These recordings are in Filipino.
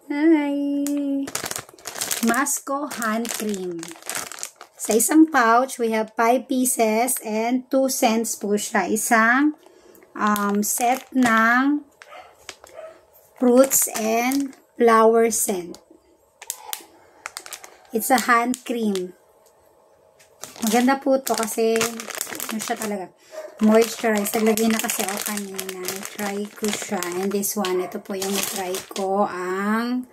Hi! Masco hand cream. Sa isang pouch, we have 5 pieces and 2 cents po siya. Isang set ng fruits and flower scent. It's a hand cream. Maganda po to kasi ano siya talaga. Moisturize. Naglagay na kasi ako kanina. Try ko siya. And this one, ito po yung try ko. Ang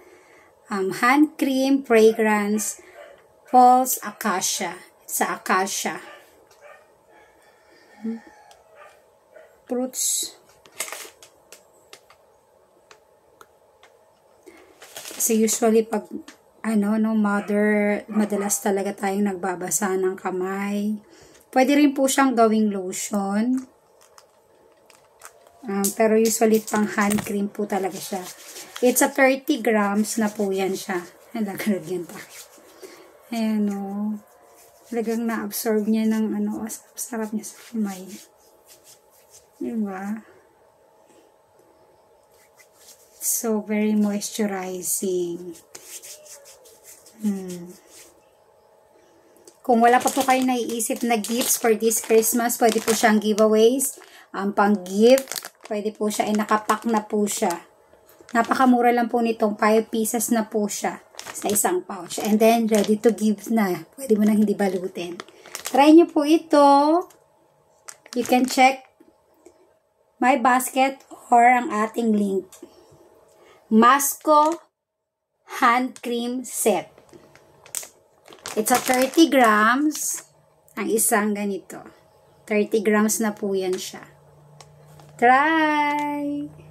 hand cream fragrance false acacia. Sa acacia. Fruits. Kasi usually pag madalas talaga tayong nagbabasa ng kamay. Pwede rin po siyang gawing lotion. Pero usually pang hand cream po talaga siya. It's a 30 grams na po yan siya. Nalagyan pa. Ayan o. Talagang na-absorb niya ng sarap niya sa kamay. Diba? So, very moisturizing. Kung wala pa po kayo naiisip na gifts for this Christmas, pwede po siyang giveaways. Pang gift, pwede po siya, nakapack na po siya. Napakamura lang po nitong 5 pieces na po siya sa isang pouch. And then, ready to give na. Pwede mo nang hindi balutin. Try nyo po ito. You can check my basket or ang ating link. Masco hand cream set. It's a 30 grams. Ang isang ganito. 30 grams na po yan siya. Try!